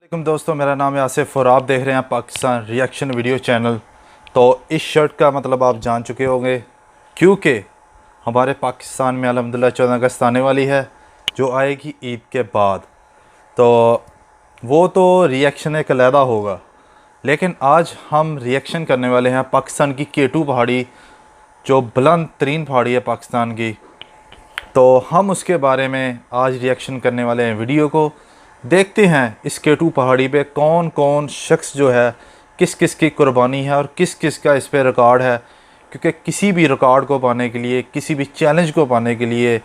वालेकुम दोस्तों, मेरा नाम है आसिफ और आप देख रहे हैं पाकिस्तान रिएक्शन वीडियो चैनल। तो इस शर्ट का मतलब आप जान चुके होंगे क्योंकि हमारे पाकिस्तान में अल्हम्दुलिल्लाह 14 अगस्त आने वाली है जो आएगी ईद के बाद। तो वो तो रिएक्शन एक अलहदा होगा, लेकिन आज हम रिएक्शन करने वाले हैं पाकिस्तान की K2 पहाड़ी, जो बुलंद तरीन पहाड़ी है पाकिस्तान की। तो हम उसके बारे में आज रिएक्शन करने वाले हैं। वीडियो को देखते हैं इस K2 पहाड़ी पे कौन कौन शख्स जो है किस किस की कुर्बानी है और किस किस का इस पे रिकॉर्ड है, क्योंकि किसी भी रिकॉर्ड को पाने के लिए, किसी भी चैलेंज को पाने के लिए,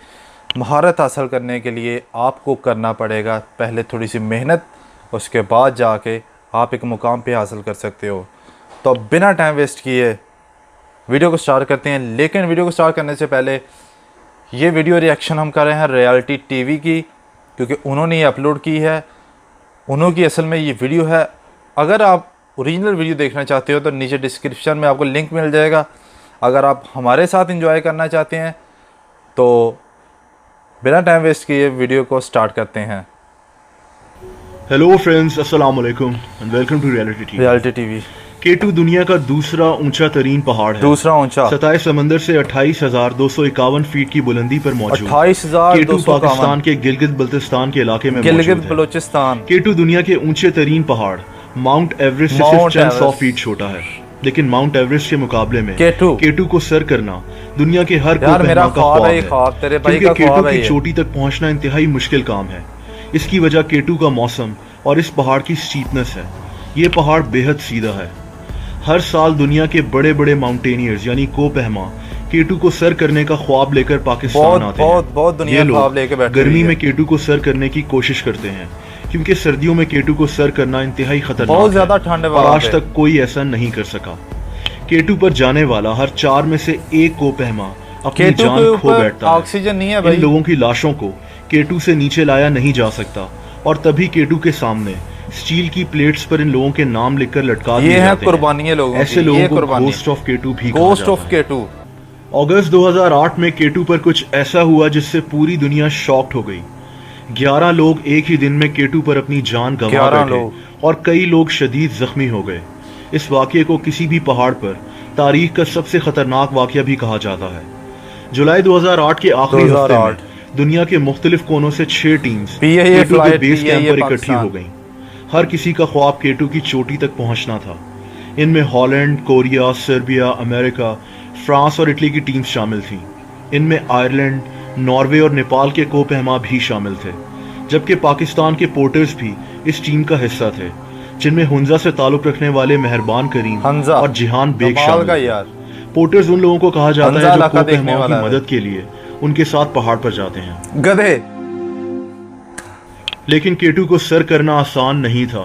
महारत हासिल करने के लिए आपको करना पड़ेगा पहले थोड़ी सी मेहनत, उसके बाद जाके आप एक मुकाम पे हासिल कर सकते हो। तो बिना टाइम वेस्ट किए वीडियो को स्टार्ट करते हैं। लेकिन वीडियो को स्टार्ट करने से पहले ये वीडियो रिएक्शन हम कर रहे हैं रियलिटी टीवी की, क्योंकि उन्होंने ये अपलोड की है, उन्हों की असल में ये वीडियो है। अगर आप ओरिजिनल वीडियो देखना चाहते हो तो नीचे डिस्क्रिप्शन में आपको लिंक मिल जाएगा। अगर आप हमारे साथ एंजॉय करना चाहते हैं तो बिना टाइम वेस्ट किए वीडियो को स्टार्ट करते हैं। हेलो फ्रेंड्स, अस्सलाम वालेकुम and welcome to reality TV. K2 दुनिया का दूसरा ऊंचा तरीन पहाड़ है। दूसरा ऊंचा 27 समंदर से 28,251 फीट की बुलंदी पर मौजूद। 28,251 K2 पाकिस्तान के गिलगित बल्तिस्तान के इलाके में गिलगित मौजूद है। बलोचिस्तान। K2 दुनिया के ऊंचे तरीन पहाड़ माउंट एवरेस्ट से सिर्फ चंद 100 फीट छोटा है, लेकिन माउंट एवरेस्ट के मुकाबले में K2 को सर करना दुनिया के हर कोई का ख्वाब है, क्योंकि K2 की चोटी तक पहुंचना इंतहाई मुश्किल काम है। इसकी वजह K2 का मौसम और इस पहाड़ की स्टीपनेस है। ये पहाड़ बेहद सीधा है। हर साल दुनिया के बड़े बड़े माउंटेनियर्स यानी कोपहमा K2 को सर करने का ख्वाब लेकर पाकिस्तान आते हैं। बहुत दुनिया ख्वाब लेकर बैठी गर्मी में K2 को सर करने की कोशिश करते हैं, क्योंकि सर्दियों में K2 को सर करना इंतहाई खतरनाक बहुत ज्यादा ठंड है और आज तक कोई ऐसा नहीं कर सका। K2 पर जाने वाला हर 4 में से एक कोपहमा अपनी जान खो बैठता है। ऑक्सीजन नहीं है भाई। इन लोगों की लाशों को K2 से नीचे लाया नहीं जा सकता और तभी K2 के सामने स्टील की प्लेट्स पर इन लोगों के नाम लिखकर लटका दिए जाते हैं। कुर्बानी लोगों की। ऐसे लोगों को घोस्ट ऑफ K2 भी कहा घोस्ट ऑफ जाता है। K2। अगस्त 2008 में K2 पर कुछ ऐसा हुआ जिससे पूरी दुनिया शॉक्ड हो गई। 11 लोग एक ही दिन में K2 पर अपनी जान गंवा बैठे और कई लोग शदीद जख्मी हो गए। इस वाकये को किसी भी पहाड़ पर तारीख का सबसे खतरनाक वाकया भी कहा जाता है। जुलाई 2008 के आखिरी हफ्ते में दुनिया के मुख्तलिफ कोनों से 6 टीम्स K2 के बेस कैंप पर इकट्ठी हो गई। हर किसी का ख्वाब K2 की चोटी तक पहुंचना था। इनमें Holland, Korea, Serbia, America, France और इटली की टीम्स शामिल थीं। इनमें आयरलैंड, नॉर्वे और नेपाल के कोपहमा भी शामिल थे, जबकि पाकिस्तान के पोर्टर्स भी इस टीम का हिस्सा थे, जिनमें हुंजा से ताल्लुक रखने वाले मेहरबान करीम और जिहान बेग शामिल थे। पोर्टर्स उन लोगों को कहा जाता है जो कोपहमाओं की मदद के लिए उनके साथ पहाड़ पर जाते हैं। गधे। लेकिन K2 को सर करना आसान नहीं था।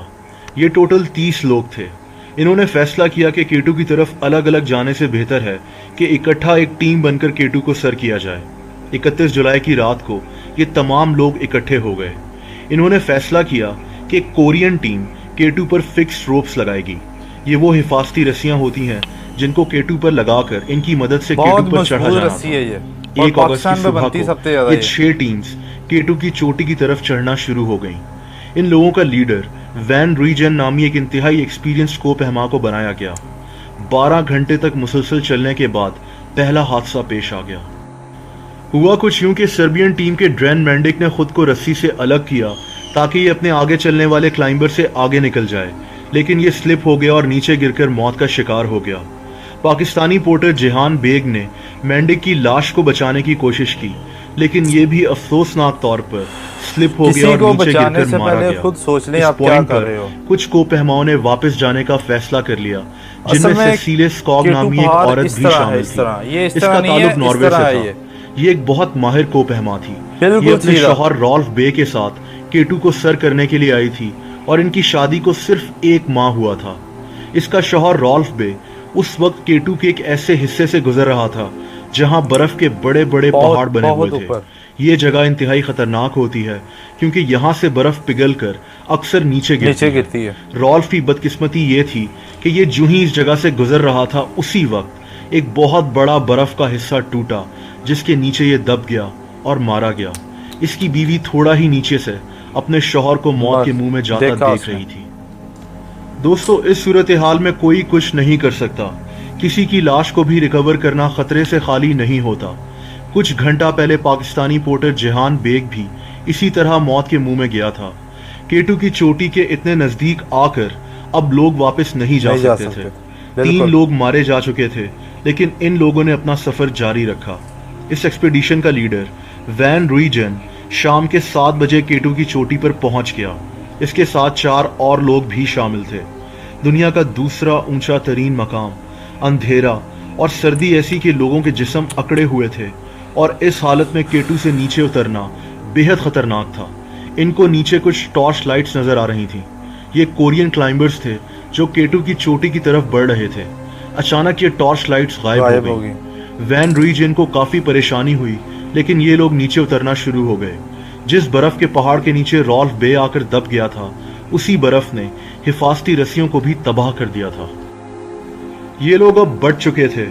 ये टोटल 30 लोग थे। इन्होंने फैसला किया कि K2 की तरफ अलग अलग जाने से बेहतर है कि इकट्ठा एक टीम बनकर K2 को सर किया जाए। 31 जुलाई की रात को ये तमाम लोग इकट्ठे हो गए। इन्होंने फैसला किया कि कोरियन टीम K2 पर फिक्स रोप्स लगाएगी। ये वो हिफाजती रस्सियां होती हैं जिनको K2 पर लगाकर इनकी मदद से K2 पर चढ़ा जाना था। 1 अगस्त की सुबह को ये 6 टीम्स K2 की चोटी की तरफ चढ़ना शुरू हो गईं। इन लोगों का लीडर वैन रीजन नामी एक इंतहाई एक्सपीरियंस्ड कोपहमा को बनाया गया। 12 घंटे तक मुसलसल चलने के बाद पहला हादसा पेश आ गया। हुआ कुछ यूं कि सर्बियन टीम के ड्रेन मैंडिक ने खुद को रस्सी से अलग किया ताकि ये अपने आगे चलने वाले क्लाइंबर से आगे निकल जाए, लेकिन ये स्लिप हो गया और नीचे गिरकर मौत का शिकार हो गया। पाकिस्तानी पोर्टर जिहान बेग ने मैंडिक की लाश को बचाने की कोशिश की, लेकिन ये भी अफसोसनाक तौर पर स्लिप हो गया और नीचे गिरकर मारा गया। खुद सोच लें आप क्या कर रहे हो। कुछ कोपहमाओं ने वापस जाने का फैसला कर लिया, जिनमें सेसिले स्कॉग नामी एक औरत भी शामिल थी। इसका ताल्लुक नॉर्वे से था। ये एक बहुत माहिर कोपहमा थी। ये अपने शौहर रॉल्फ बे के साथ K2 को सर करने के लिए आई थी और इनकी शादी को सिर्फ 1 माह हुआ था। इसका शौहर रॉल्फ बे उस वक्त K2 के एक ऐसे हिस्से से गुजर रहा था जहां बर्फ के बड़े बड़े पहाड़ बने हुए थे। ये जगह इंतहाई खतरनाक होती है क्योंकि यहाँ से बर्फ पिघलकर अक्सर नीचे गिरती है। रॉल्फ की बदकिस्मती ये थी कि ये जो ही इस जगह से गुजर रहा था उसी वक्त एक बहुत बड़ा बर्फ का हिस्सा टूटा, जिसके नीचे ये दब गया और मारा गया। इसकी बीवी थोड़ा ही नीचे से अपने शौहर को मौत के मुंह में जाता देखा देख उसने। रही थी। दोस्तों, इस सूरत हाल में कोई कुछ नहीं कर सकता। किसी की लाश को भी रिकवर करना खतरे से खाली नहीं होता। कुछ घंटा पहले पाकिस्तानी पोर्टर जेहान बेग भी इसी तरह मौत के मुंह में गया था। केटू की चोटी के इतने नजदीक आकर अब लोग वापस नहीं जा सकते थे। 3 लोग मारे जा चुके थे, लेकिन इन लोगों ने अपना सफर जारी रखा। इस एक्सपीडिशन का लीडर वैन रूइजेन शाम के 7 बजे केटू की चोटी पर पहुंच गया। इसके साथ 4 और लोग भी शामिल थे। दुनिया का दूसरा ऊंचा तरीन मकाम, अंधेरा और सर्दी ऐसी कि लोगों के जिस्म अकड़े हुए थे, और इस हालत में केटू से नीचे उतरना बेहद खतरनाक था। इनको नीचे कुछ टॉर्च लाइट्स नजर आ रही थीं। ये कोरियन क्लाइंबर्स थे जो केटू की चोटी की तरफ बढ़ रहे थे। अचानक ये टॉर्च लाइट्स गायब हो गई। वैन रूइजेन को काफी परेशानी हुई, लेकिन ये लोग नीचे उतरना शुरू हो गए। जिस बर्फ के पहाड़ के नीचे रॉल्फ बे आकर दब गया था, उसी बर्फ ने हिफाजती रस्सियों को भी तबाह कर दिया था। ये लोग अब बढ़ चुके थे।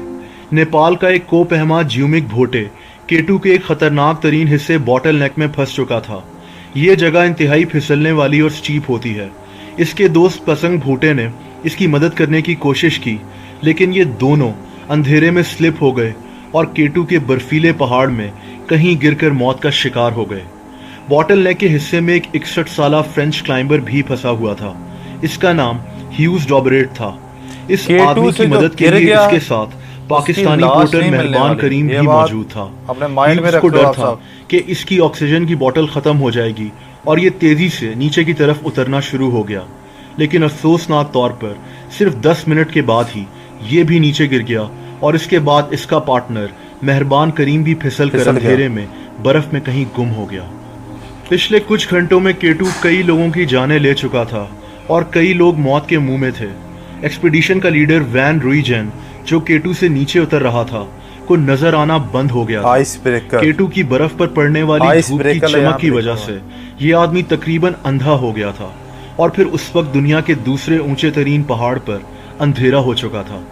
नेपाल का एक कोपहमा ज्यूमिक भोटे केटू के एक खतरनाक तरीन हिस्से बॉटल नेक में फंस चुका था। ये जगह इंतहाई फिसलने वाली और स्टीप होती है। इसके दोस्त पसंग भोटे ने इसकी मदद करने की कोशिश की, लेकिन ये दोनों अंधेरे में स्लिप हो गए और केटू के बर्फीले पहाड़ में कहीं गिरकर मौत का शिकार हो गए। बॉटल नेक के हिस्से में एक 61 साला फ्रेंच क्लाइंबर भी फंसा हुआ था। इसका नाम ह्यूज डॉबरेट था। इस आदमी की मदद के लिए इसके साथ पाकिस्तानी पोर्टर मेहरबान करीम भी मौजूद था। अपने माइंड में ह्यूज को रखो डर आप था साहब। कि इसकी ऑक्सीजन की बोतल खत्म हो जाएगी और ये तेजी से नीचे की तरफ उतरना शुरू हो गया। लेकिन अफसोसनाक तौर पर सिर्फ 10 मिनट के बाद ही ये भी नीचे गिर गया, और इसके बाद इसका पार्टनर मेहरबान करीम भी फिसल कर अंधेरे में बर्फ में कहीं गुम हो गया। पिछले कुछ घंटों में केटू कई लोगों की जानें ले चुका था और कई लोग मौत के मुंह में थे। एक्सपीडिशन का लीडर वैन रूइजेन, जो केटू से नीचे उतर रहा था, को नजर आना बंद हो गया था। Ice breaker. केटू की बर्फ पर पड़ने वाली आइस धूप की ब्रेकर चमक की यहाँ वजह ब्रेकर से ये आदमी तकरीबन अंधा हो गया था, और फिर उस वक्त दुनिया के दूसरे ऊंचे तरीन पहाड़ पर अंधेरा हो चुका था।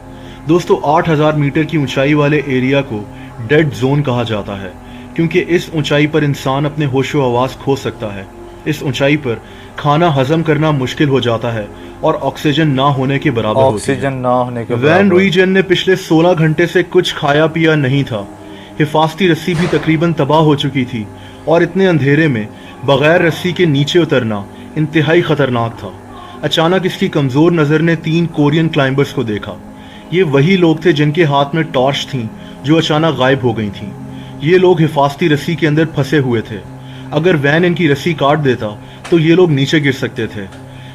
दोस्तों, 8000 मीटर की ऊंचाई वाले एरिया को डेड जोन कहा जाता है, क्योंकि इस ऊंचाई पर इंसान अपने होशो हवास खो सकता है। इस ऊंचाई पर खाना हजम करना मुश्किल हो जाता है और ऑक्सीजन ना होने के बराबर होती है। ऑक्सीजन ना होने के वैन बराबर। रूइजेन ने पिछले 16 घंटे से कुछ खाया पिया नहीं था। हिफाजती रस्सी भी तकरीबन तबाह हो चुकी थी, और इतने अंधेरे में बगैर रस्सी के नीचे उतरना इंतहाई खतरनाक था। अचानक इसकी कमजोर नजर ने 3 कोरियन क्लाइंबर्स को देखा। ये वही लोग थे जिनके हाथ में टॉर्च थी, जो अचानक गायब हो गई थीं। ये लोग हिफाजती रस्सी के अंदर फंसे हुए थे। अगर वैन इनकी रस्सी काट देता तो ये लोग नीचे गिर सकते थे।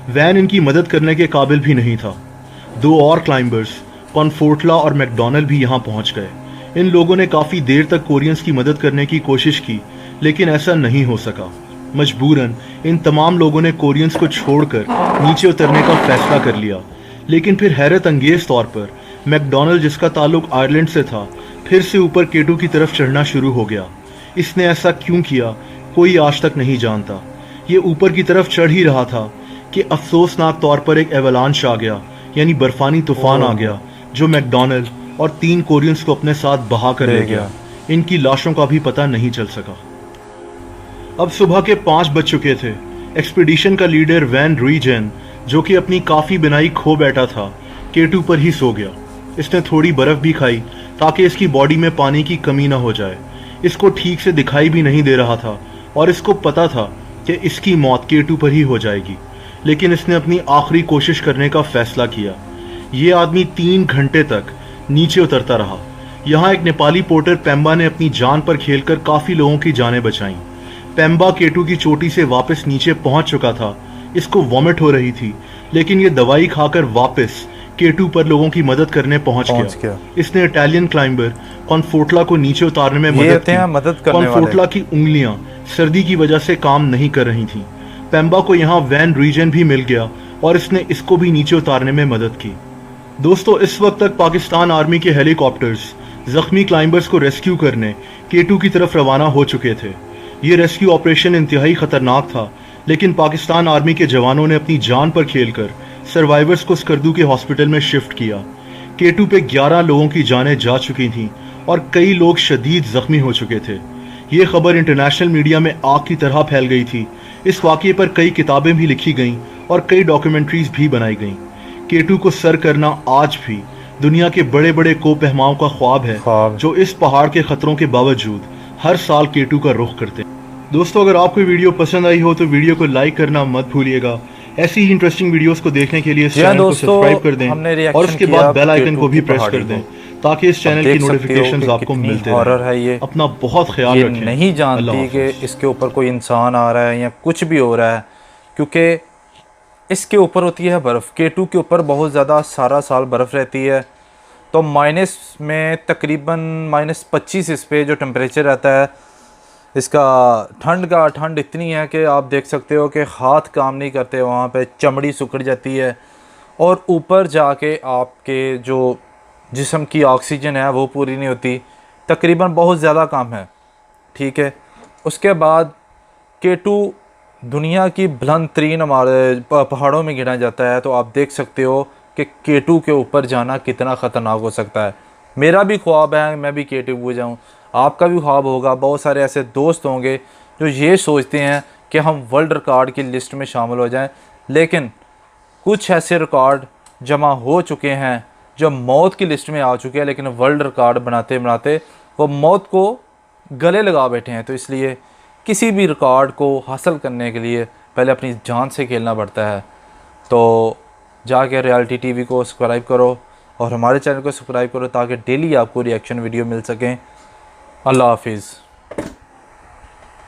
वैन इनकी मदद करने के काबिल भी नहीं था। 2 और क्लाइंबर्स, कॉनफोर्टला और मैकडोनल, भी यहाँ पहुंच गए। इन लोगों ने काफी देर तक कोरियंस की मदद करने की कोशिश की, लेकिन ऐसा नहीं हो सका। मजबूरन इन तमाम लोगों ने कोरियंस को छोड़कर नीचे उतरने का फैसला कर लिया। लेकिन फिर हैरत अंगेज तौर पर मैकडोनल, जिसका ताल्लुक आयरलैंड से था, फिर से ऊपर केटू की तरफ चढ़ना शुरू हो गया। इसने ऐसा क्यों किया, कोई आज तक नहीं जानता। ये ऊपर की तरफ चढ़ ही रहा था कि अफसोसनाक तौर पर एक एवलांच आ गया, यानी बर्फानी तूफान आ गया, जो मैकडोनल और 3 कोरियंस को अपने साथ बहा कर ले गया। इनकी लाशों का भी पता नहीं चल सका। अब सुबह के 5 बज चुके थे। एक्सपीडिशन का लीडर वैन रूइजेन, जो कि अपनी काफी बिनाई खो बैठा था, केटू पर ही सो गया। इसने थोड़ी बर्फ भी खाई ताकि इसकी बॉडी में पानी की कमी ना हो जाए। इसको ठीक से दिखाई भी नहीं दे रहा था, और इसको पता था कि इसकी मौत केटू पर ही हो जाएगी। लेकिन इसने अपनी आखिरी कोशिश करने का फैसला किया। ये आदमी 3 घंटे तक नीचे उतरता रहा। यहाँ एक नेपाली पोर्टर पेम्बा ने अपनी जान पर खेलकर काफी लोगों की जानें बचाईं। पेम्बा केटू की चोटी से वापस नीचे पहुंच चुका था। इसको वॉमिट हो रही थी, लेकिन ये दवाई खाकर वापस केटू पर लोगों की मदद करने पहुंच गया। इसने इटालियन क्लाइंबर कॉनफोर्टला को नीचे उतारने में मदद की। कॉनफोर्टला की उंगलियां सर्दी की वजह से काम नहीं कर रही थीं। पेम्बा को यहाँ वैन रूइजेन भी मिल गया, और इसने इसको भी नीचे उतारने में मदद की। दोस्तों, इस वक्त तक पाकिस्तान आर्मी के हेलीकॉप्टर्स जख्मी क्लाइंबर्स को रेस्क्यू करने केटू की तरफ रवाना हो चुके थे। ये रेस्क्यू ऑपरेशन इंतहाई खतरनाक था, लेकिन पाकिस्तान आर्मी के जवानों ने अपनी जान पर खेलकर सर्वाइवर्स को स्कर्दू के हॉस्पिटल में शिफ्ट किया। केटू पे 11 लोगों की जानें जा चुकी थीं और कई लोग शदीद जख्मी हो चुके थे। ये खबर इंटरनेशनल मीडिया में आग की तरह फैल गई थी। इस वाक़ये पर कई किताबें भी लिखी गईं और कई डॉक्यूमेंट्रीज भी बनाई गईं। K2 को सर करना आज भी दुनिया के बड़े बड़े कोपहमाओं का ख्वाब है, जो इस पहाड़ के खतरों के बावजूद हर साल K2 का रुख करते हैं। दोस्तों, अगर आपको वीडियो पसंद आई हो तो वीडियो को लाइक करना मत भूलिएगा। ऐसी ही इंटरेस्टिंग वीडियोस को देखने के लिए इस चैनल को सब्सक्राइब कर दें और उसके बाद बेल आइकन को भी प्रेस कर दें ताकि इस चैनल की नोटिफिकेशंस आपको मिलते हॉरर है ये। अपना बहुत ख्याल रखें। नहीं जानती कि इसके ऊपर कोई इंसान आ रहा है या कुछ भी हो रहा है, क्योंकि इसके ऊपर होती है बर्फ़। K2 के ऊपर बहुत ज़्यादा सारा साल बर्फ़ रहती है, तो माइनस में तकरीबन -25 इस पे जो टेम्परेचर रहता है इसका, ठंड इतनी है कि आप देख सकते हो कि हाथ काम नहीं करते, वहाँ पे चमड़ी सिकुड़ जाती है और ऊपर जाके आपके जो जिस्म की ऑक्सीजन है वो पूरी नहीं होती। तकरीबन बहुत ज़्यादा कम है, ठीक है। उसके बाद K2 दुनिया की बुलंद तरीन हमारे पहाड़ों में गिना जाता है, तो आप देख सकते हो कि K2 के ऊपर जाना कितना ख़तरनाक हो सकता है। मेरा भी ख्वाब है मैं भी K2 पे जाऊँ, आपका भी ख्वाब होगा। बहुत सारे ऐसे दोस्त होंगे जो ये सोचते हैं कि हम वर्ल्ड रिकॉर्ड की लिस्ट में शामिल हो जाएं, लेकिन कुछ ऐसे रिकॉर्ड जमा हो चुके हैं जो मौत की लिस्ट में आ चुके हैं, लेकिन वर्ल्ड रिकॉर्ड बनाते बनाते वो मौत को गले लगा बैठे हैं। तो इसलिए किसी भी रिकॉर्ड को हासिल करने के लिए पहले अपनी जान से खेलना पड़ता है। तो जाके रियलिटी टीवी को सब्सक्राइब करो और हमारे चैनल को सब्सक्राइब करो ताकि डेली आपको रिएक्शन वीडियो मिल सकें। अल्लाह हाफिज़।